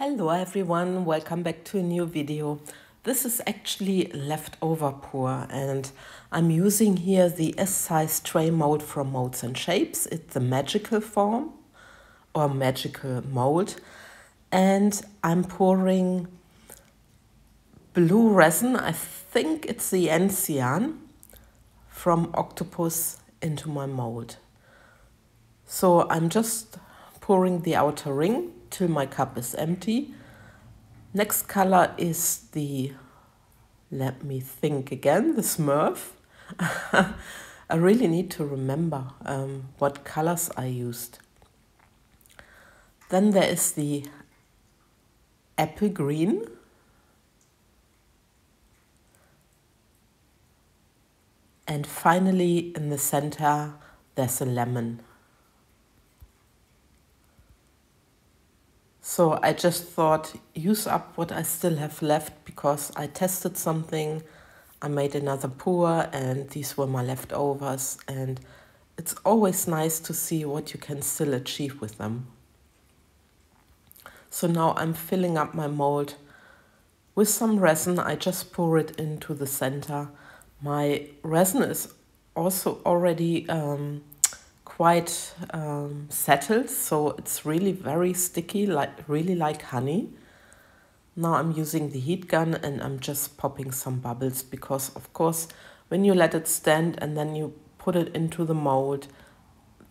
Hello everyone, welcome back to a new video. This is actually leftover pour and I'm using here the S-size tray mold from Molds and Shapes. It's the magical form or magical mold, and I'm pouring blue resin, I think it's the Enzian, from Octopus into my mold. So I'm just pouring the outer ring till my cup is empty. Next color is the, let me think again, the Smurf. I really need to remember what colors I used. Then there is the apple green. And finally in the center there's a lemon. So I just thought, use up what I still have left because I tested something, I made another pour and these were my leftovers, and it's always nice to see what you can still achieve with them. So now I'm filling up my mold with some resin. I just pour it into the center. My resin is also already quite settled, so it's really very sticky, really like honey. Now I'm using the heat gun and I'm just popping some bubbles because, of course, when you let it stand and then you put it into the mold,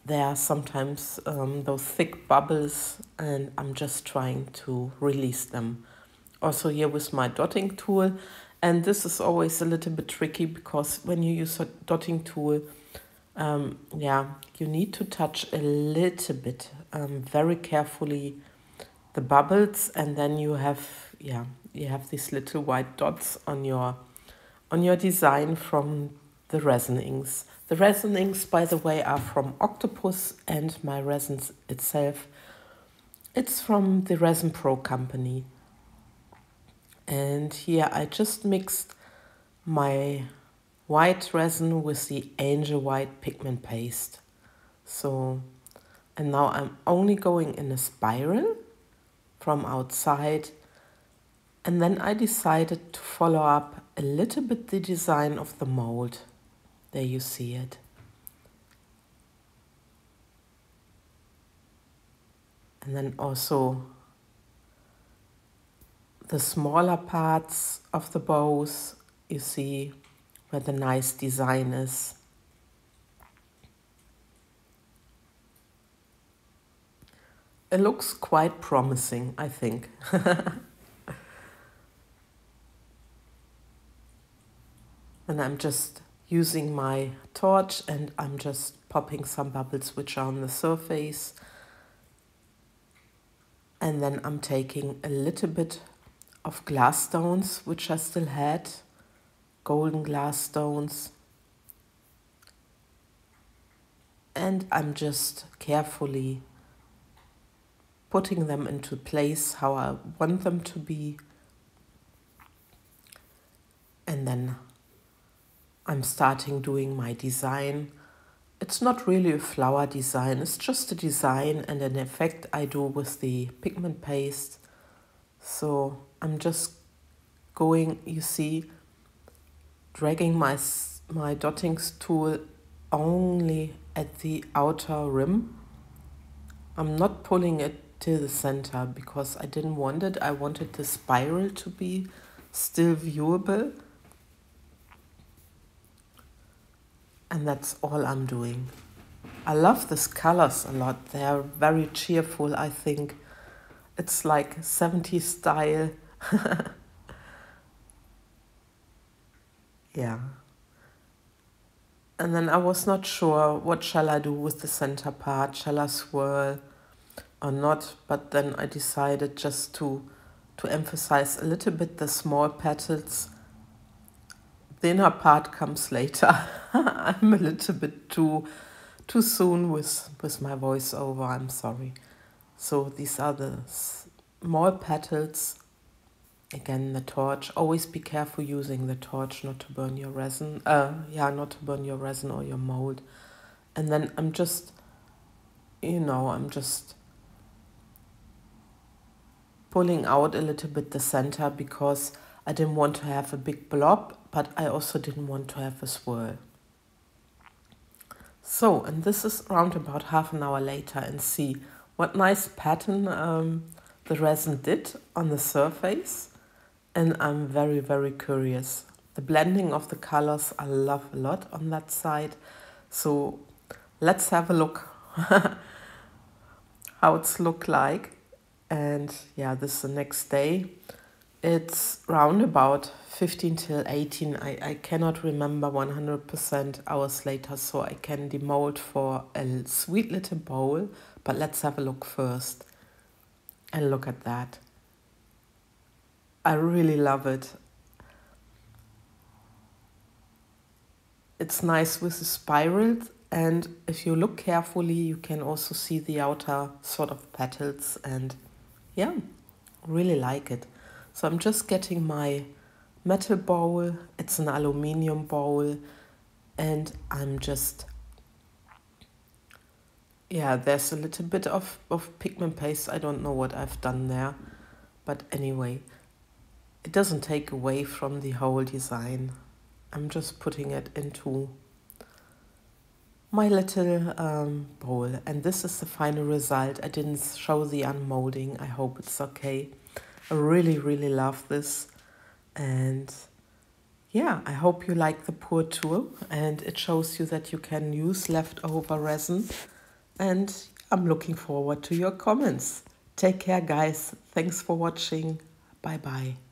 there are sometimes those thick bubbles, and I'm just trying to release them. Also here with my dotting tool, and this is always a little bit tricky because when you use a dotting tool, you need to touch a little bit, very carefully, the bubbles, and then you have these little white dots on your design from the resin inks. The resin inks, by the way, are from Octopus, and my resins itself, it's from the Resin Pro company. And here I just mixed my white resin with the Angel White pigment paste. So, and now I'm only going in a spiral from outside, and then I decided to follow up a little bit the design of the mold. There you see it. And then also the smaller parts of the bows, you see where the nice design is. It looks quite promising, I think. And I'm just using my torch and I'm just popping some bubbles which are on the surface. And then I'm taking a little bit of glass stones, which I still had, golden glass stones. And I'm just carefully putting them into place how I want them to be. And then I'm starting doing my design. It's not really a flower design, it's just a design and an effect I do with the pigment paste. So I'm just going, you see, dragging my dotting tool only at the outer rim. I'm not pulling it to the center because I didn't want it. I wanted the spiral to be still viewable. And that's all I'm doing. I love these colors a lot. They are very cheerful, I think. It's like 70s style. Yeah. And then I was not sure what shall I do with the center part. Shall I swirl or not? But then I decided just to emphasize a little bit the small petals. The inner part comes later. I'm a little bit too soon with my voiceover, I'm sorry. So these are the small petals. Again, the torch. Always be careful using the torch not to burn your resin. Not to burn your resin or your mold. And then I'm just, I'm just pulling out a little bit the center because I didn't want to have a big blob, but I also didn't want to have a swirl. So, and this is around about half an hour later, and see what nice pattern the resin did on the surface. And I'm very, very curious. The blending of the colors I love a lot on that side. So let's have a look how it's look like. And yeah, this is the next day. It's round about 15 till 18. I cannot remember 100% hours later, so I can demold for a sweet little bowl. But let's have a look first. And look at that. I really love it. It's nice with the spirals, and if you look carefully, you can also see the outer sort of petals, and yeah, really like it. So I'm just getting my metal bowl. It's an aluminium bowl, and I'm just, yeah, there's a little bit of pigment paste. I don't know what I've done there, but anyway, it doesn't take away from the whole design. I'm just putting it into my little bowl, and this is the final result. I didn't show the unmolding. I hope it's okay. I really, really love this, and yeah, I hope you like the pour too, and it shows you that you can use leftover resin, and I'm looking forward to your comments. Take care, guys. Thanks for watching. Bye bye.